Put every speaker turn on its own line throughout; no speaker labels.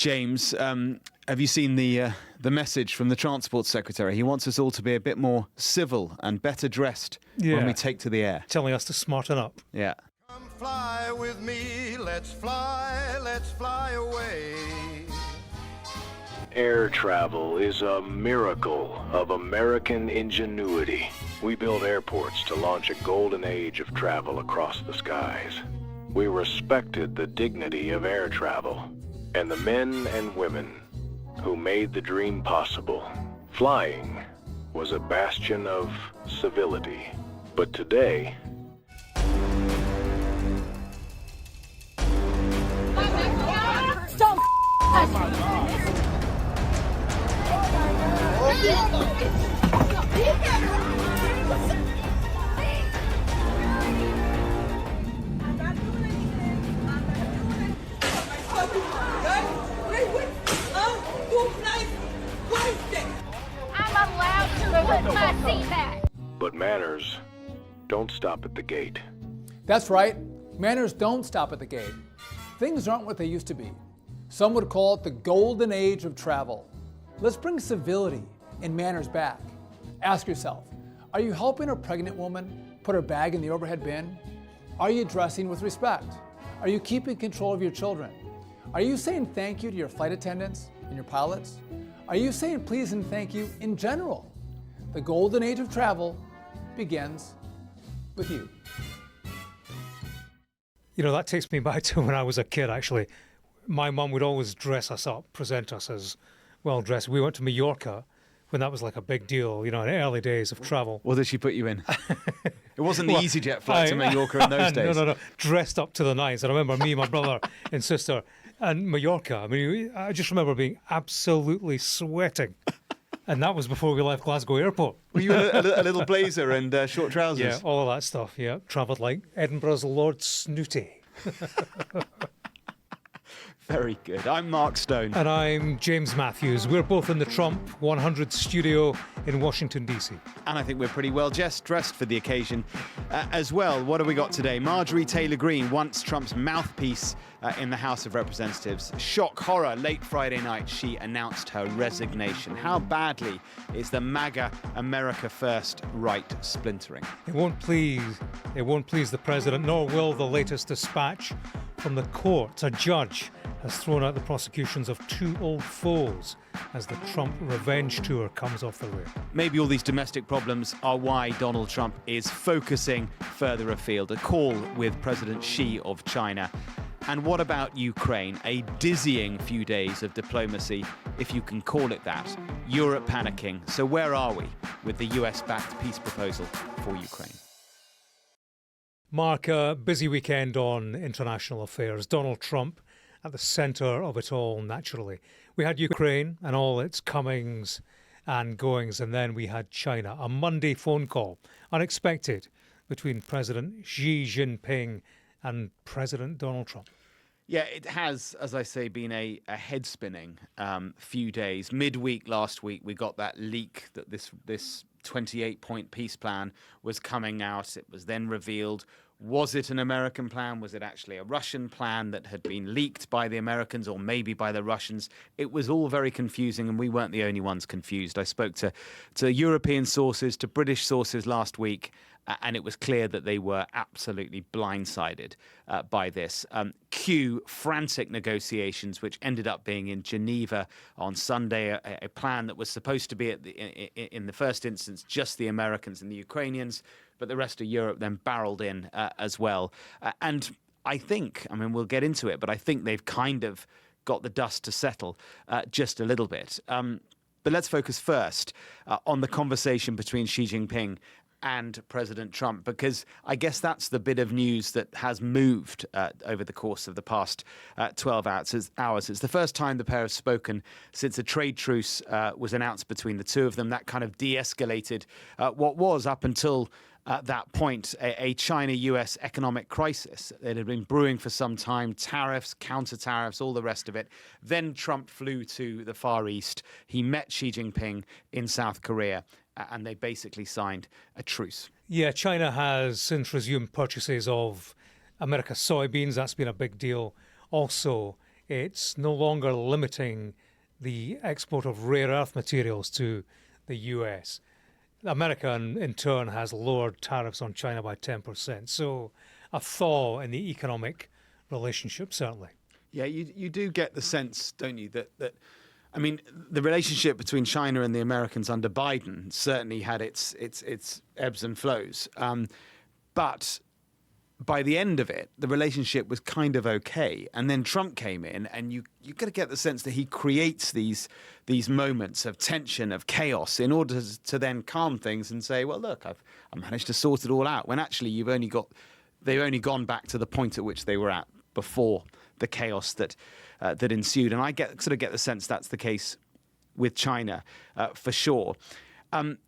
James, have you seen the message from the Transport Secretary? He wants us all to be a bit more civil and better dressed when we take to the air.
Telling us to smarten up.
Yeah.
Come fly with me, let's fly away.
Air travel is a miracle of American ingenuity. We built airports to launch a golden age of travel across the skies. We respected the dignity of air travel and the men and women who made the dream possible. Flying was a bastion of civility. But today,
Don't I'm allowed to put my seat back.
but manners don't stop at the gate.
That's right. Manners don't stop at the gate. Things aren't what they used to be. Some would call it the golden age of travel. Let's bring civility and manners back. Ask yourself, are you helping a pregnant woman put her bag in the overhead bin? Are you dressing with respect? Are you keeping control of your children? Are you saying thank you to your flight attendants and your pilots? Are you saying please and thank you in general? The golden age of travel begins with you.
You know, that takes me back to when I was a kid, actually. My mum would always dress us up, present us as well-dressed. We went to Mallorca when that was like a big deal, you know, in the early days of travel.
What did she put you in? It wasn't the EasyJet flight to Mallorca in those days.
No. Dressed up to the nines. I remember me, my brother and sister, and Mallorca. I mean, I just remember being absolutely sweating. And that was before we left Glasgow Airport.
Were you a little blazer and short trousers?
Yeah, all of that stuff, yeah. Travelled like Edinburgh's Lord Snooty.
Very good. I'm Mark Stone.
And I'm James Matthews. We're both in the Trump 100 studio in Washington, D.C.
And I think we're pretty well dressed for the occasion as well. What have we got today? Marjorie Taylor Greene, once Trump's mouthpiece in the House of Representatives. Shock horror, late Friday night, she announced her resignation. How badly is the MAGA America First right splintering?
It won't please the president, nor will the latest dispatch from the court. A judge has thrown out the prosecutions of two old foes as the Trump revenge tour comes off the rail.
Maybe all these domestic problems are why Donald Trump is focusing further afield. A call with President Xi of China. And what about Ukraine? A dizzying few days of diplomacy, if you can call it that. Europe panicking. So where are we with the US-backed peace proposal for Ukraine?
Mark, a busy weekend on international affairs. Donald Trump at the centre of it all, naturally. We had Ukraine and all its comings and goings, and then we had China. A Monday phone call, unexpected, between President Xi Jinping and President Donald Trump.
Yeah, it has, as I say, been a head-spinning few days. Midweek last week, we got that leak that this 28-point peace plan was coming out. It was then revealed. Was it an American plan? Was it actually a Russian plan that had been leaked by the Americans or maybe by the Russians? It was all very confusing, and we weren't the only ones confused. I spoke to European sources, to British sources last week, and it was clear that they were absolutely blindsided by this. Cue frantic negotiations, which ended up being in Geneva on Sunday, a plan that was supposed to be in the first instance just the Americans and the Ukrainians, but the rest of Europe then barreled in as well. And I think, I mean, we'll get into it, but I think they've kind of got the dust to settle just a little bit. But let's focus first on the conversation between Xi Jinping and President Trump, because I guess that's the bit of news that has moved over the course of the past 12 hours. It's the first time the pair have spoken since a trade truce was announced between the two of them. That kind of de-escalated what was, up until that point, a China-US economic crisis that had been brewing for some time, tariffs, counter-tariffs, all the rest of it. Then Trump flew to the Far East. He met Xi Jinping in South Korea, and they basically signed a truce.
Yeah, China has since resumed purchases of America's soybeans. That's been a big deal. Also, It's no longer limiting the export of rare earth materials to the US. America, in turn, has lowered tariffs on China by 10%. So a thaw in the economic relationship, certainly.
Yeah, you do get the sense, don't you, that I mean, the relationship between China and the Americans under Biden certainly had its ebbs and flows. But by the end of it, the relationship was kind of okay. And then Trump came in, and you got to get the sense that he creates these moments of tension, of chaos, in order to then calm things and say, well, look, I've managed to sort it all out. When actually they've only gone back to the point at which they were at before the chaos that ensued. And I sort of get the sense that's the case with China for sure.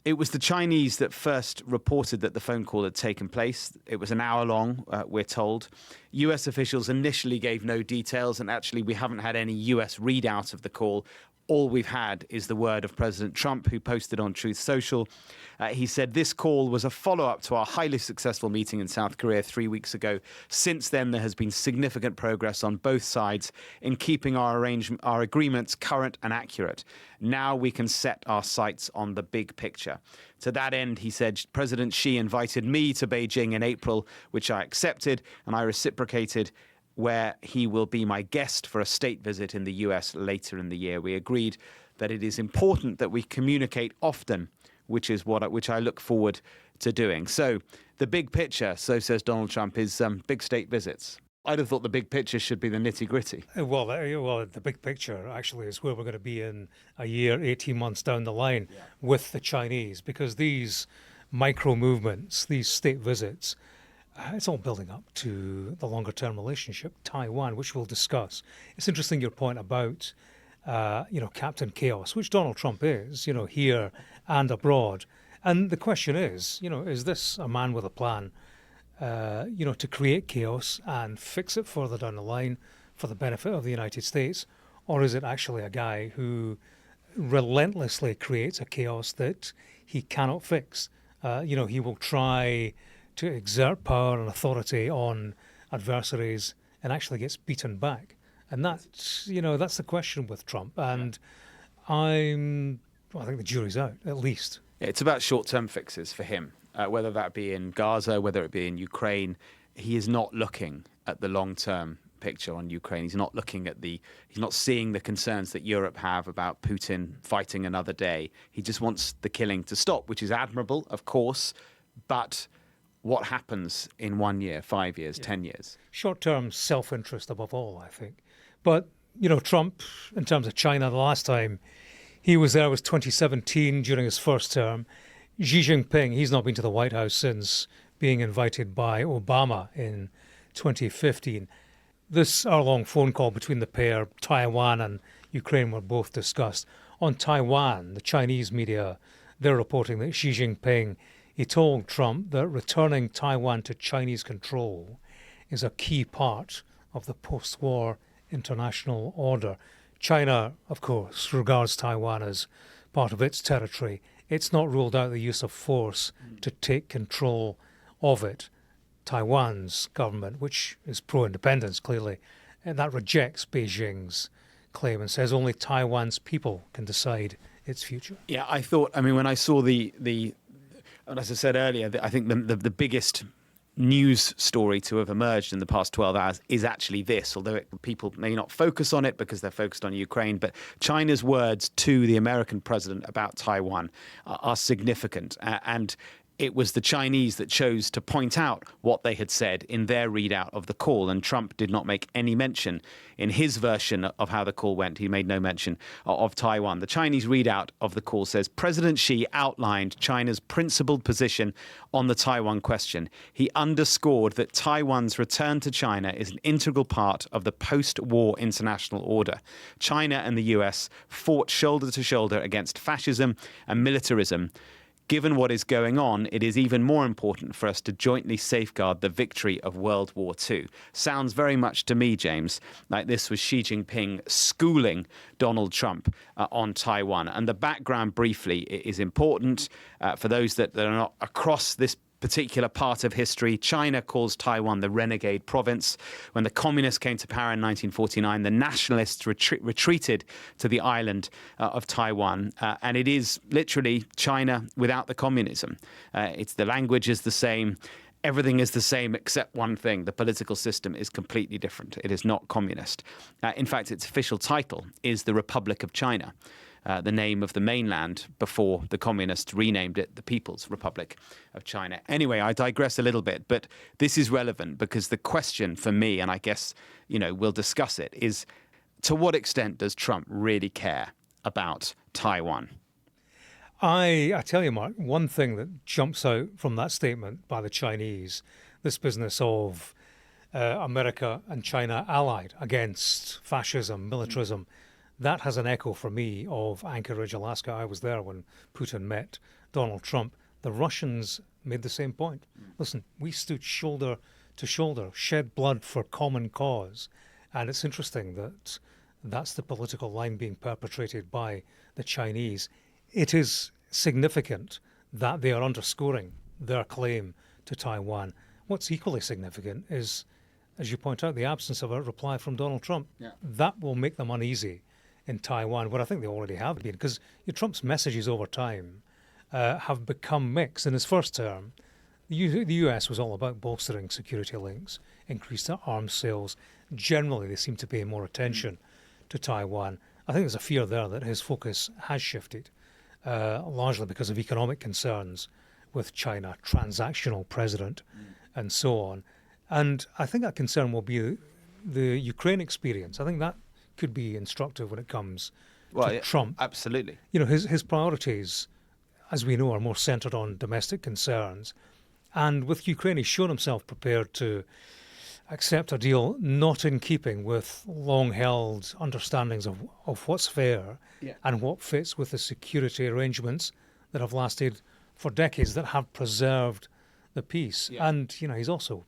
It was the Chinese that first reported that the phone call had taken place. It was an hour long, we're told. US officials initially gave no details, and actually we haven't had any US readout of the call. All we've had is the word of President Trump, who posted on Truth Social. He said this call was a follow-up to our highly successful meeting in South Korea 3 weeks ago. Since then, there has been significant progress on both sides in keeping our agreements current and accurate. Now we can set our sights on the big picture. To that end, he said, President Xi invited me to Beijing in April, which I accepted, and I reciprocated, where he will be my guest for a state visit in the US later in the year. We agreed that it is important that we communicate often, which I look forward to doing. So the big picture, so says Donald Trump, is big state visits. I'd have thought the big picture should be the nitty-gritty.
Well, the big picture actually is where we're going to be in a year, 18 months down the line with the Chinese, because these micro movements, these state visits, it's all building up to the longer-term relationship, Taiwan, which we'll discuss. It's interesting your point about, Captain Chaos, which Donald Trump is, here and abroad. And the question is this a man with a plan, to create chaos and fix it further down the line for the benefit of the United States? Or is it actually a guy who relentlessly creates a chaos that he cannot fix? He will try to exert power and authority on adversaries and actually gets beaten back. And that's the question with Trump. And I think the jury's out, at least.
It's about short-term fixes for him, whether that be in Gaza, whether it be in Ukraine. He is not looking at the long-term picture on Ukraine. He's not seeing the concerns that Europe have about Putin fighting another day. He just wants the killing to stop, which is admirable, of course, but what happens in 1 year, 5 years, 10 years?
Short-term self-interest above all, I think. But, Trump, in terms of China, the last time he was there was 2017 during his first term. Xi Jinping, he's not been to the White House since being invited by Obama in 2015. This hour-long phone call between the pair, Taiwan and Ukraine, were both discussed. On Taiwan, the Chinese media, they're reporting that Xi Jinping, he told Trump that returning Taiwan to Chinese control is a key part of the post-war international order. China, of course, regards Taiwan as part of its territory. It's not ruled out the use of force to take control of it. Taiwan's government, which is pro-independence clearly, and that rejects Beijing's claim and says only Taiwan's people can decide its future.
Yeah, when I saw and as I said earlier, I think the biggest news story to have emerged in the past 12 hours is actually this, although people may not focus on it because they're focused on Ukraine, but China's words to the American president about Taiwan are significant. And it was the Chinese that chose to point out what they had said in their readout of the call, and Trump did not make any mention in his version of how the call went. He made no mention of Taiwan. The Chinese readout of the call says, President Xi outlined China's principled position on the Taiwan question. He underscored that Taiwan's return to China is an integral part of the post-war international order. China and the US fought shoulder to shoulder against fascism and militarism. Given what is going on, it is even more important for us to jointly safeguard the victory of World War II. Sounds very much to me, James, like this was Xi Jinping schooling Donald Trump on Taiwan. And the background, briefly, is important for those that are not across this particular part of history. China calls Taiwan the renegade province. When the communists came to power in 1949, the nationalists retreated to the island of Taiwan. And it is literally China without the communism. It's the language is the same. Everything is the same except one thing. The political system is completely different. It is not communist. In fact, its official title is the Republic of China, the name of the mainland before the communists renamed it the People's Republic of China. Anyway, I digress a little bit, but this is relevant because the question for me, and I guess, we'll discuss it, is to what extent does Trump really care about Taiwan?
I tell you, Mark, one thing that jumps out from that statement by the Chinese, this business of America and China allied against fascism, militarism, that has an echo for me of Anchorage, Alaska. I was there when Putin met Donald Trump. The Russians made the same point. Listen, we stood shoulder to shoulder, shed blood for common cause. And it's interesting that that's the political line being perpetrated by the Chinese. It is significant that they are underscoring their claim to Taiwan. What's equally significant is, as you point out, the absence of a reply from Donald Trump.
Yeah.
That will make them uneasy in Taiwan, where I think they already have been, because Trump's messages over time have become mixed. In his first term, the US was all about bolstering security links, increased arms sales. Generally, they seem to pay more attention to Taiwan. I think there's a fear there that his focus has shifted, largely because of economic concerns with China, transactional president, and so on. And I think that concern will be the Ukraine experience. I think that could be instructive when it comes to Trump.
Absolutely.
His priorities, as we know, are more centred on domestic concerns. And with Ukraine, he's shown himself prepared to accept a deal not in keeping with long-held understandings of what's fair and what fits with the security arrangements that have lasted for decades, that have preserved the peace. Yeah. And, he's also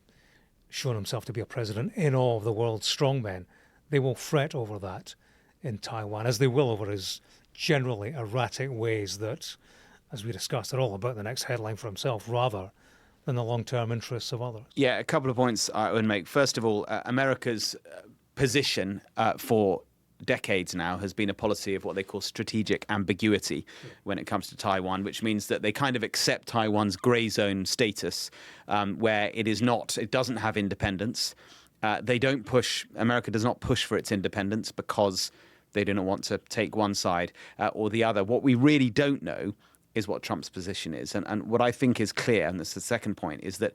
shown himself to be a president in awe of the world's strongmen. They will fret over that in Taiwan, as they will over his generally erratic ways that, as we discussed, are all about the next headline for himself rather than the long-term interests of others.
Yeah, a couple of points I would make. First of all, America's position for decades now has been a policy of what they call strategic ambiguity when it comes to Taiwan, which means that they kind of accept Taiwan's grey zone status, where it doesn't have independence. America does not push for its independence because they do not want to take one side or the other. What we really don't know is what Trump's position is. And what I think is clear, and that's the second point, is that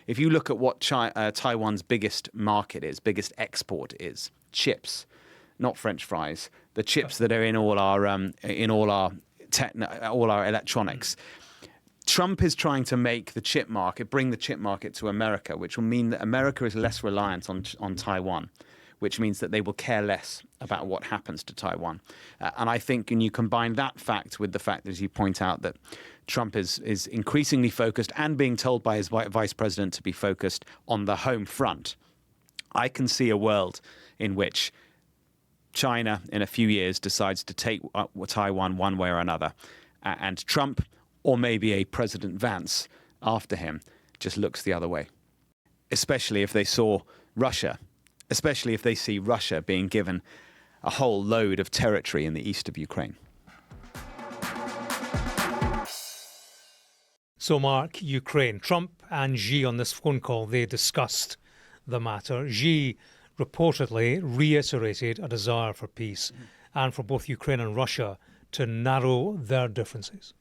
if you look at what Taiwan's biggest market is, biggest export is, chips, not French fries, the chips that are in all our electronics. Trump is trying to bring the chip market to America, which will mean that America is less reliant on Taiwan, which means that they will care less about what happens to Taiwan. And I think when you combine that fact with the fact, as you point out, that Trump is increasingly focused and being told by his vice president to be focused on the home front, I can see a world in which China, in a few years, decides to take Taiwan one way or another. And Trump, or maybe a President Vance after him, just looks the other way. Especially if they see Russia being given a whole load of territory in the east of Ukraine.
So, Mark, Ukraine. Trump and Xi on this phone call, they discussed the matter. Xi reportedly reiterated a desire for peace and for both Ukraine and Russia to narrow their differences.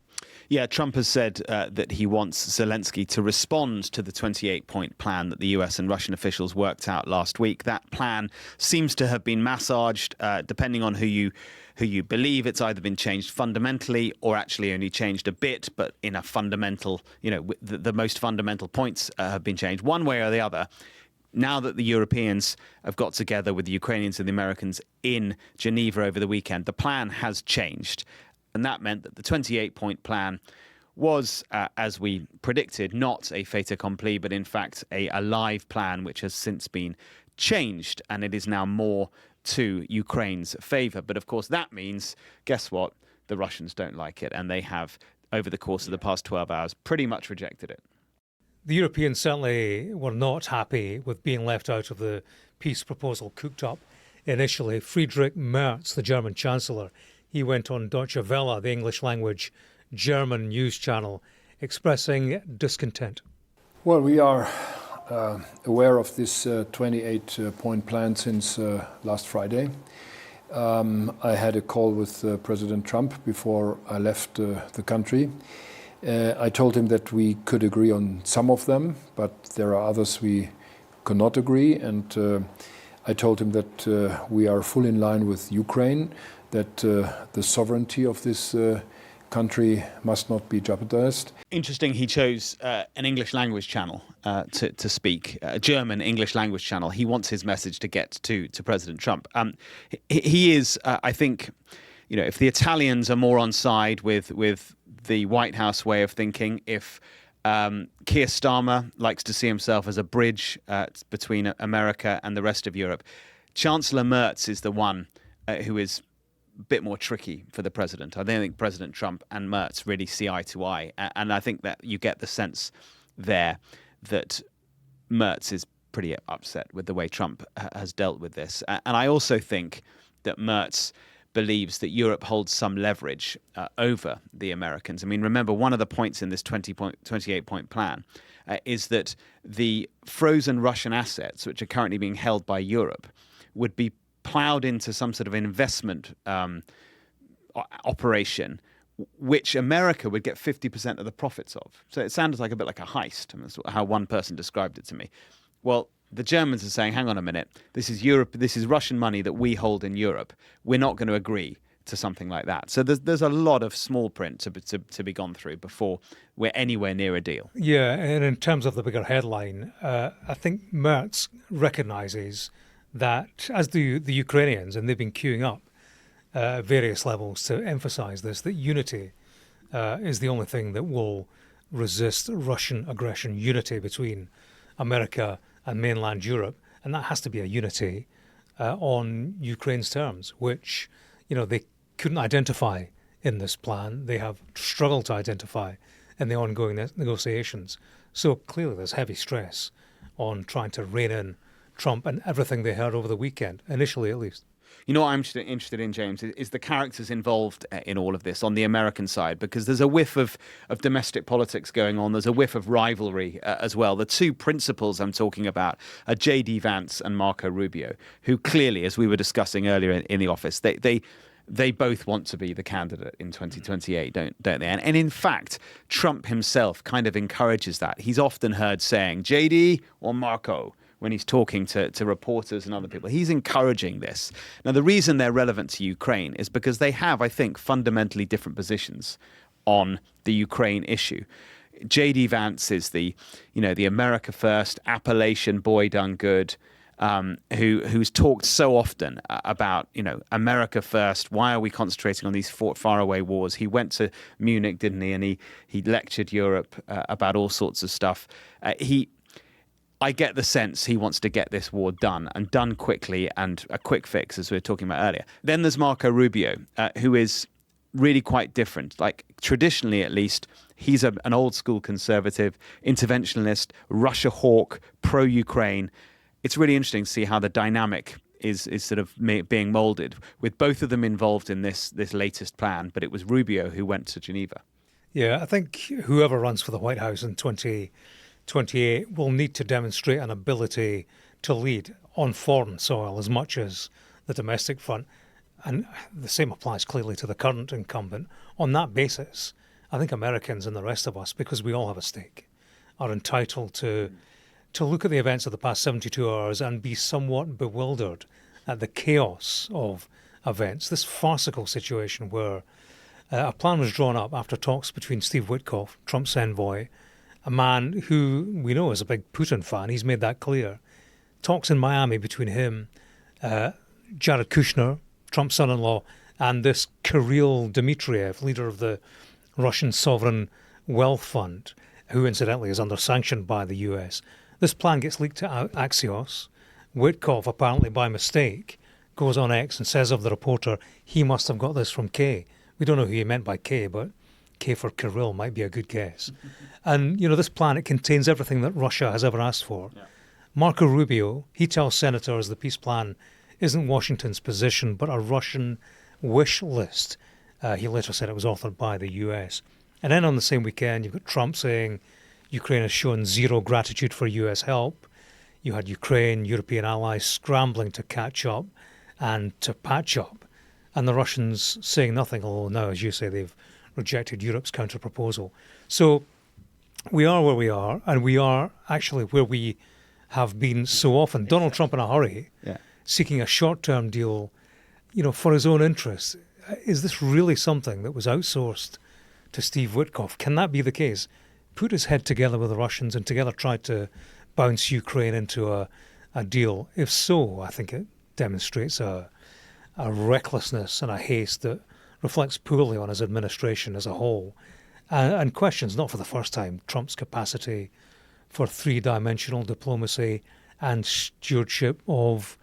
Yeah, Trump has said that he wants Zelensky to respond to the 28-point plan that the US and Russian officials worked out last week. That plan seems to have been massaged, depending on who you believe. It's either been changed fundamentally or actually only changed a bit, but in a fundamental, the most fundamental points have been changed one way or the other. Now that the Europeans have got together with the Ukrainians and the Americans in Geneva over the weekend, the plan has changed. And that meant that the 28-point plan was, as we predicted, not a fait accompli, but in fact a live plan which has since been changed. And it is now more to Ukraine's favor. But of course, that means, guess what? The Russians don't like it. And they have, over the course of the past 12 hours, pretty much rejected it.
The Europeans certainly were not happy with being left out of the peace proposal cooked up initially. Friedrich Merz, the German Chancellor, he went on Deutsche Welle, the English language German news channel, expressing discontent.
Well, we are aware of this 28-point plan since last Friday. I had a call with President Trump before I left the country. I told him that we could agree on some of them, but there are others we could not agree. And I told him that we are fully in line with Ukraine, that the sovereignty of this country must not be jeopardized.
Interesting, he chose an English language channel to speak, a German English language channel. He wants his message to get to President Trump. He is, I think, if the Italians are more on side with the White House way of thinking, if Keir Starmer likes to see himself as a bridge between America and the rest of Europe, Chancellor Merz is the one who is a bit more tricky for the president. I don't think President Trump and Merz really see eye to eye. And I think that you get the sense there that Merz is pretty upset with the way Trump has dealt with this. And I also think that Merz believes that Europe holds some leverage over the Americans. I mean, remember, one of the points in this 28-point plan is that the frozen Russian assets, which are currently being held by Europe, would be ploughed into some sort of investment operation, which America would get 50% of the profits of. So it sounded like a bit like a heist, and that's how one person described it to me. Well, the Germans are saying, hang on a minute, this is Europe, this is Russian money that we hold in Europe. We're not going to agree to something like that. So there's a lot of small print to be gone through before we're anywhere near a deal.
Yeah, and in terms of the bigger headline, I think Merz recognises that, as do the Ukrainians, and they've been queuing up at various levels to emphasise this, that unity is the only thing that will resist Russian aggression, unity between America and mainland Europe, and that has to be a unity on Ukraine's terms, which, they couldn't identify in this plan. They have struggled to identify in the ongoing negotiations. So clearly there's heavy stress on trying to rein in Trump and everything they heard over the weekend, initially at least.
You know what I'm interested in, James, is the characters involved in all of this on the American side, because there's a whiff of domestic politics going on. There's a whiff of rivalry as well. The two principals I'm talking about are J.D. Vance and Marco Rubio, who clearly, as we were discussing earlier in the office, they both want to be the candidate in 2028, don't they? And in fact, Trump himself kind of encourages that. He's often heard saying, J.D. or Marco, when he's talking to reporters and other people. He's encouraging this. Now, the reason they're relevant to Ukraine is because they have, I think, fundamentally different positions on the Ukraine issue. J.D. Vance is the America First, Appalachian boy done good, who's talked so often about, America First. Why are we concentrating on these faraway wars? He went to Munich, didn't he? And he lectured Europe about all sorts of stuff. I get the sense he wants to get this war done, and done quickly, and a quick fix, as we were talking about earlier. Then there's Marco Rubio, who is really quite different. Like, traditionally, at least, he's an old school conservative, interventionalist, Russia hawk, pro-Ukraine. It's really interesting to see how the dynamic is sort of being molded, with both of them involved in this latest plan. But it was Rubio who went to Geneva.
Yeah, I think whoever runs for the White House in 2028 will need to demonstrate an ability to lead on foreign soil as much as the domestic front. And the same applies clearly to the current incumbent. On that basis, I think Americans and the rest of us, because we all have a stake, are entitled to look at the events of the past 72 hours and be somewhat bewildered at the chaos of events. This farcical situation where a plan was drawn up after talks between Steve Witkoff, Trump's envoy, a man who we know is a big Putin fan. He's made that clear. Talks in Miami between him, Jared Kushner, Trump's son-in-law, and this Kirill Dmitriev, leader of the Russian Sovereign Wealth Fund, who incidentally is under sanction by the US. This plan gets leaked to Axios. Witkoff, apparently by mistake, goes on X and says of the reporter, he must have got this from Kay. We don't know who he meant by Kay, but K for Kirill might be a good guess. And, this plan, it contains everything that Russia has ever asked for. Yeah. Marco Rubio, he tells senators the peace plan isn't Washington's position, but a Russian wish list. He later said it was authored by the US. And then on the same weekend, you've got Trump saying Ukraine has shown zero gratitude for US help. You had Ukraine, European allies scrambling to catch up and to patch up. And the Russians saying nothing, although now, as you say, they've rejected Europe's counter-proposal. So we are where we are, and we are actually where we have been so often. Donald Trump in a hurry, seeking a short-term deal, for his own interests. Is this really something that was outsourced to Steve Witkoff? Can that be the case? Put his head together with the Russians and together try to bounce Ukraine into a deal. If so, I think it demonstrates a recklessness and a haste that reflects poorly on his administration as a whole, and questions, not for the first time, Trump's capacity for three-dimensional diplomacy and stewardship of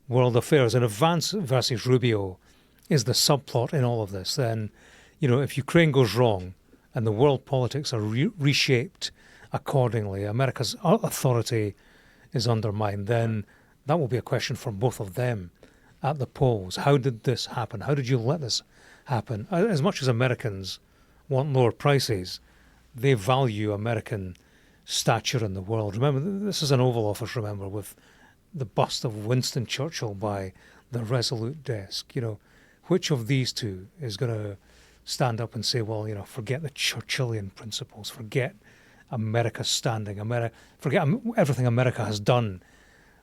world affairs. And if Vance versus Rubio is the subplot in all of this, then, if Ukraine goes wrong and the world politics are reshaped accordingly, America's authority is undermined, then that will be a question for both of them at the polls. How did this happen? How did you let this happen? As much as Americans want lower prices, they value American stature in the world. Remember, this is an Oval Office, with the bust of Winston Churchill by the Resolute desk. Which of these two is going to stand up and say, well, forget the Churchillian principles, forget America's standing, forget everything America has done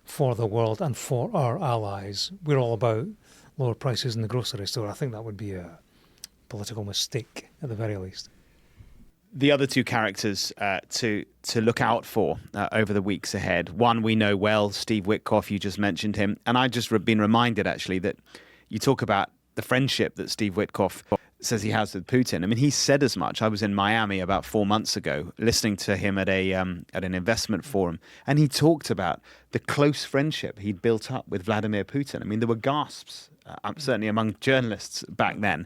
for the world and for our allies. We're all about lower prices in the grocery store. I think that would be a political mistake at the very least.
The other two characters to look out for over the weeks ahead. One we know well, Steve Witkoff, you just mentioned him. And I just been reminded, actually, that you talk about the friendship that Steve Witkoff says he has with Putin. I mean, he said as much. I was in Miami about 4 months ago, listening to him at an investment forum, and he talked about the close friendship he'd built up with Vladimir Putin. I mean, there were gasps, certainly among journalists back then.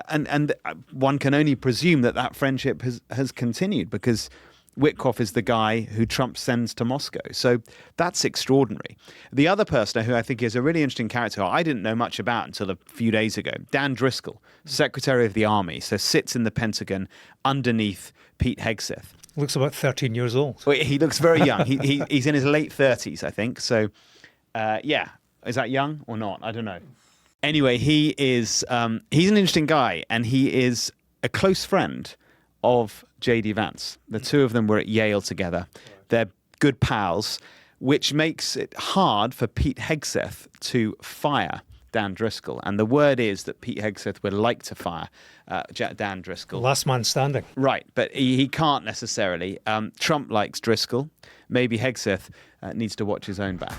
And one can only presume that friendship has continued, because Witkoff is the guy who Trump sends to Moscow. So that's extraordinary. The other person who I think is a really interesting character, who I didn't know much about until a few days ago, Dan Driscoll, Secretary of the Army, so sits in the Pentagon underneath Pete Hegseth.
Looks about 13 years old.
Well, he looks very young. He's in his late 30s, I think. So, is that young or not? I don't know. Anyway, he's an interesting guy, and he is a close friend of J.D. Vance. The two of them were at Yale together. They're good pals, which makes it hard for Pete Hegseth to fire Dan Driscoll. And the word is that Pete Hegseth would like to fire Dan Driscoll.
Last man standing.
Right, but he can't necessarily. Trump likes Driscoll. Maybe Hegseth needs to watch his own back.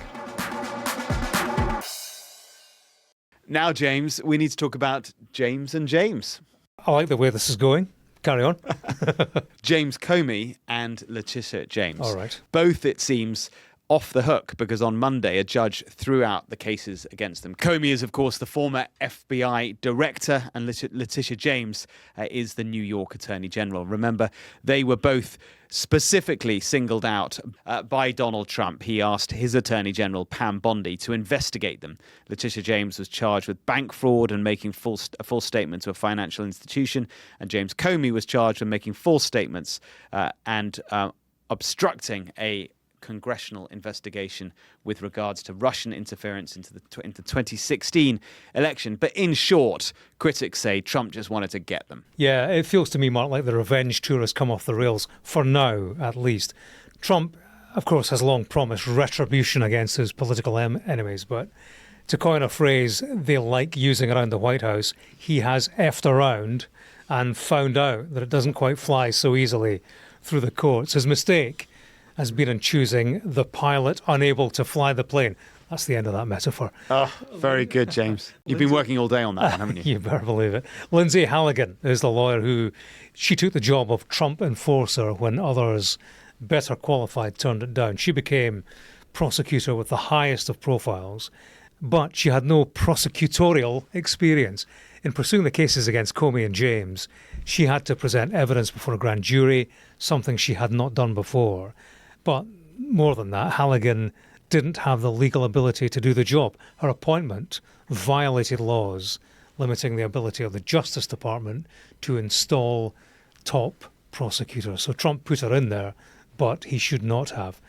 Now, James, we need to talk about James and James.
I like the way this is going. Carry on.
James Comey and Letitia James.
All right.
Both, it seems, off the hook, because on Monday a judge threw out the cases against them. Comey is, of course, the former FBI director, and Letitia James is the New York Attorney General. Remember, they were both specifically singled out by Donald Trump. He asked his Attorney General, Pam Bondi, to investigate them. Letitia James was charged with bank fraud and making a false statement to a financial institution, and James Comey was charged with making false statements and obstructing a congressional investigation with regards to Russian interference into the 2016 election. But in short, critics say Trump just wanted to get them.
Yeah, it feels to me, Mark, like the revenge tour has come off the rails, for now at least. Trump, of course, has long promised retribution against his political enemies, but to coin a phrase they like using around the White House, he has effed around and found out that it doesn't quite fly so easily through the courts. His mistake has been in choosing the pilot unable to fly the plane. That's the end of that metaphor.
Oh, very good, James. You've been working all day on that one, haven't you?
You better believe it. Lindsay Halligan is the lawyer who, she took the job of Trump enforcer when others better qualified turned it down. She became prosecutor with the highest of profiles, but she had no prosecutorial experience. in pursuing the cases against Comey and James, she had to present evidence before a grand jury, something she had not done before. But more than that, Halligan didn't have the legal ability to do the job. Her appointment violated laws limiting the ability of the Justice Department to install top prosecutors. So Trump put her in there, but he should not have.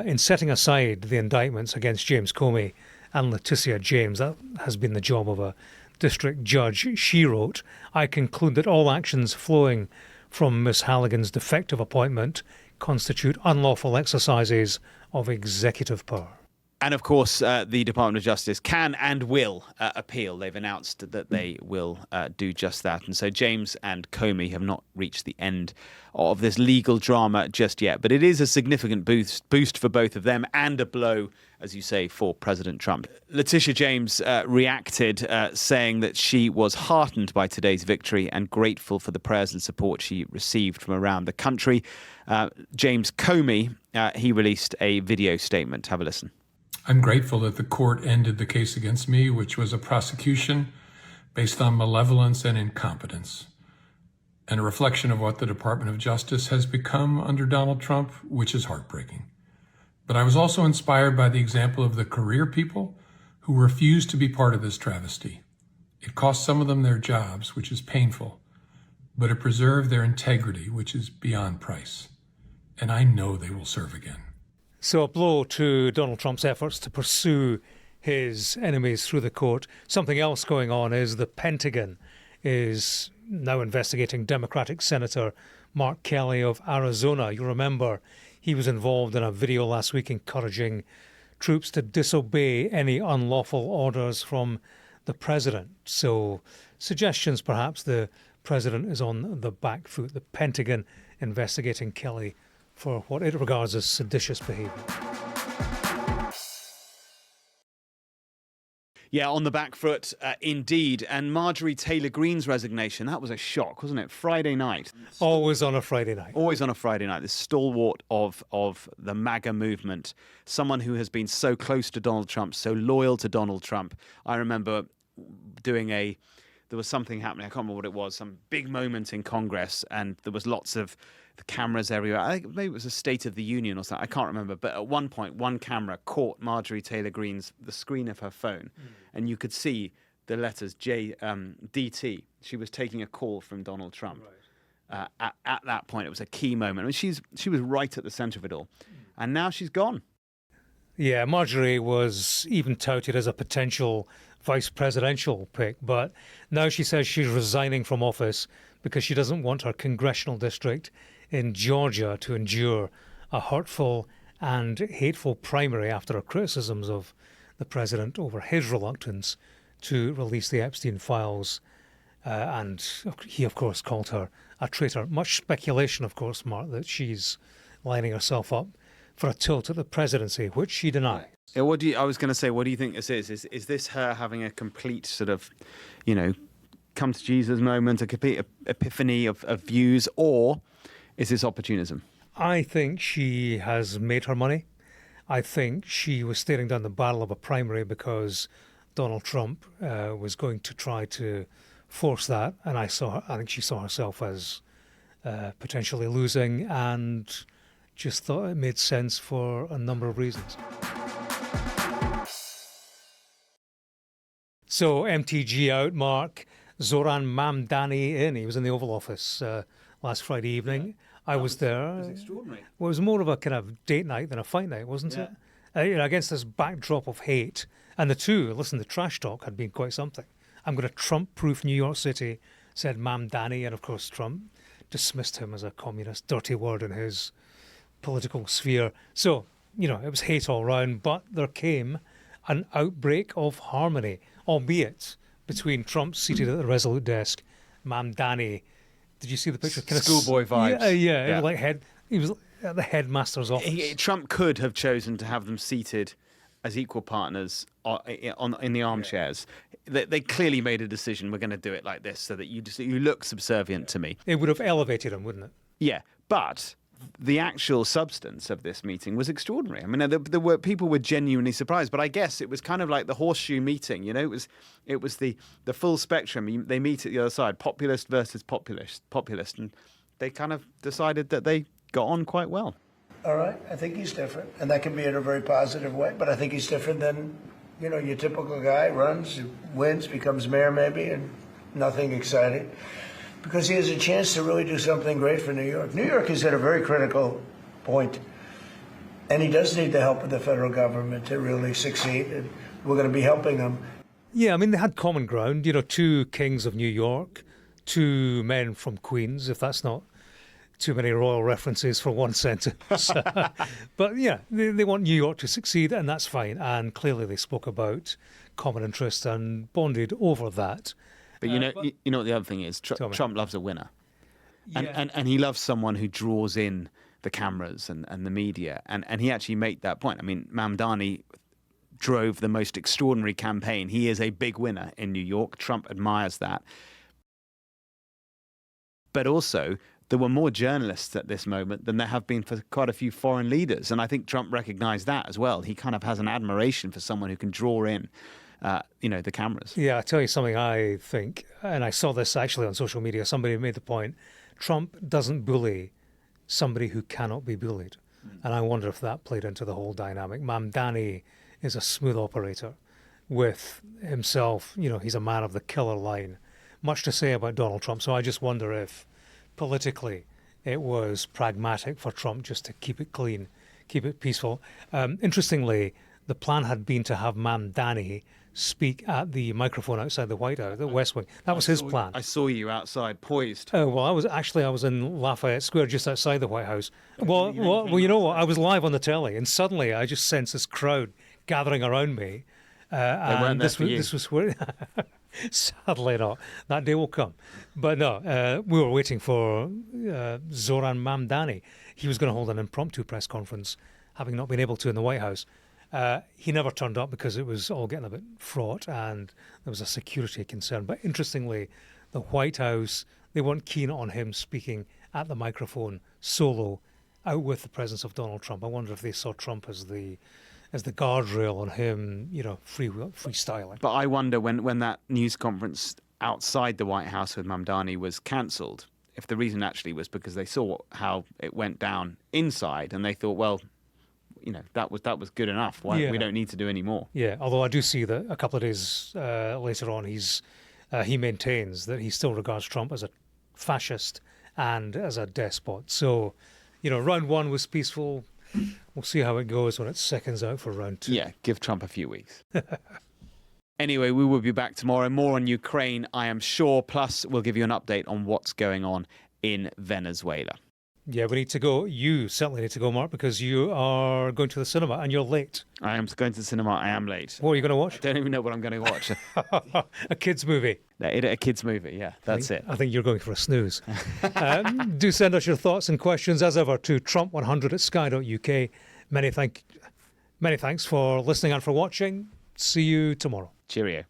In setting aside the indictments against James Comey and Letitia James, that has been the job of a district judge. She wrote, "I conclude that all actions flowing from Miss Halligan's defective appointment constitute unlawful exercises of executive power."
And of course, the Department of Justice can and will appeal. They've announced that they will do just that. And so James and Comey have not reached the end of this legal drama just yet. But it is a significant boost for both of them and a blow, as you say, for President Trump. Letitia James reacted, saying that she was heartened by today's victory and grateful for the prayers and support she received from around the country. James Comey, he released a video statement. Have a listen.
I'm grateful that the court ended the case against me, which was a prosecution based on malevolence and incompetence, and a reflection of what the Department of Justice has become under Donald Trump, which is heartbreaking. But I was also inspired by the example of the career people who refused to be part of this travesty. It cost some of them their jobs, which is painful, but it preserved their integrity, which is beyond price. And I know they will serve again.
So a blow to Donald Trump's efforts to pursue his enemies through the court. Something else going on is the Pentagon is now investigating Democratic Senator Mark Kelly of Arizona. You remember he was involved in a video last week encouraging troops to disobey any unlawful orders from the president. So suggestions perhaps the president is on the back foot. The Pentagon investigating Kelly for what it regards as seditious behaviour.
Yeah, on the back foot, indeed. And Marjorie Taylor Greene's resignation, that was a shock, wasn't it? Friday night.
Always on a Friday night.
Always on a Friday night. This stalwart of the MAGA movement, someone who has been so close to Donald Trump, so loyal to Donald Trump. I remember there was something happening, I can't remember what it was, some big moment in Congress, and there was lots of the cameras everywhere. I think maybe it was a State of the Union or something. I can't remember. But at one point, one camera caught Marjorie Taylor Greene's the screen of her phone, and you could see the letters DT. She was taking a call from Donald Trump. Right. At that point, it was a key moment. I mean, she was right at the centre of it all, and now she's gone.
Yeah, Marjorie was even touted as a potential vice presidential pick, but now she says she's resigning from office because she doesn't want her congressional district in Georgia to endure a hurtful and hateful primary after her criticisms of the president over his reluctance to release the Epstein files. And he, of course, called her a traitor. Much speculation, of course, Mark, that she's lining herself up for a tilt at the presidency, which she denies.
I was going to say, what do you think this is? Is this her having a complete sort of, come to Jesus moment, a complete epiphany of views, or is this opportunism?
I think she has made her money. I think she was staring down the barrel of a primary because Donald Trump was going to try to force that, and I think she saw herself as potentially losing, and just thought it made sense for a number of reasons. So MTG out, Mark. Zoran Mamdani in. He was in the Oval Office last Friday evening. I was there.
It was extraordinary.
Well, it was more of a kind of date night than a fight night, wasn't it? Against this backdrop of hate. And the trash talk had been quite something. I'm going to Trump-proof New York City, said Mamdani. And of course, Trump dismissed him as a communist, dirty word in his political sphere. So, it was hate all round. But there came an outbreak of harmony, albeit between Trump seated at the Resolute desk, Mamdani. Did you see the picture? Kind
Schoolboy vibes.
Yeah. He was at the headmaster's office.
Trump could have chosen to have them seated as equal partners in the armchairs. They clearly made a decision. We're going to do it like this, so that you look subservient to me.
It would have elevated him, wouldn't it?
Yeah, but the actual substance of this meeting was extraordinary. I mean, there were people were genuinely surprised, but I guess it was kind of like the horseshoe meeting. You know, it was the full spectrum. They meet at the other side, populist versus populist, and they kind of decided that they got on quite well.
All right, I think he's different, and that can be in a very positive way. But I think he's different than, you know, your typical guy runs, wins, becomes mayor maybe, and nothing exciting. Because he has a chance to really do something great for New York. New York is at a very critical point, and he does need the help of the federal government to really succeed, and we're going to be helping him.
Yeah, I mean, they had common ground, you know, two kings of New York, two men from Queens, if that's not too many royal references for one sentence. But yeah, they want New York to succeed, and that's fine. And clearly they spoke about common interest and bonded over that.
But you know what the other thing is? Trump loves a winner. And he loves someone who draws in the cameras and the media. And he actually made that point. I mean, Mamdani drove the most extraordinary campaign. He is a big winner in New York. Trump admires that. But also, there were more journalists at this moment than there have been for quite a few foreign leaders. And I think Trump recognized that as well. He kind of has an admiration for someone who can draw in the cameras.
Yeah, I'll tell you something I think, and I saw this actually on social media, somebody made the point, Trump doesn't bully somebody who cannot be bullied. And I wonder if that played into the whole dynamic. Mamdani is a smooth operator with himself, you know, he's a man of the killer line. Much to say about Donald Trump. So I just wonder if politically it was pragmatic for Trump just to keep it clean, keep it peaceful. Interestingly, the plan had been to have Mamdani speak at the microphone outside the White House, the West Wing. That was his plan.
I saw you outside, poised.
Oh, well, I was in Lafayette Square, just outside the White House. Well, you know what? I was live on the telly, and suddenly I just sensed this crowd gathering around me. And this was where... Sadly not. That day will come. But no, we were waiting for Zoran Mamdani. He was going to hold an impromptu press conference, having not been able to in the White House. He never turned up because it was all getting a bit fraught and there was a security concern. But interestingly, the White House, they weren't keen on him speaking at the microphone solo out with the presence of Donald Trump. I wonder if they saw Trump as the guardrail on him, you know, freestyling.
But I wonder when that news conference outside the White House with Mamdani was cancelled, if the reason actually was because they saw how it went down inside and they thought, well, you know, that was good enough. We don't need to do any more.
Yeah, although I do see that a couple of days later on, he maintains that he still regards Trump as a fascist and as a despot. So, you know, round one was peaceful. We'll see how it goes when it seconds out for round two.
Yeah, give Trump a few weeks. Anyway, we will be back tomorrow. More on Ukraine, I am sure. Plus, we'll give you an update on what's going on in Venezuela.
Yeah, we need to go. You certainly need to go, Mark, because you are going to the cinema and you're late.
I am going to the cinema. I am late.
What are you going to watch?
I don't even know what I'm going to watch.
A kids' movie.
A kids' movie, yeah, that's it.
I think you're going for a snooze. Do send us your thoughts and questions, as ever, to trump100@sky.uk. Many thanks for listening and for watching. See you tomorrow.
Cheerio.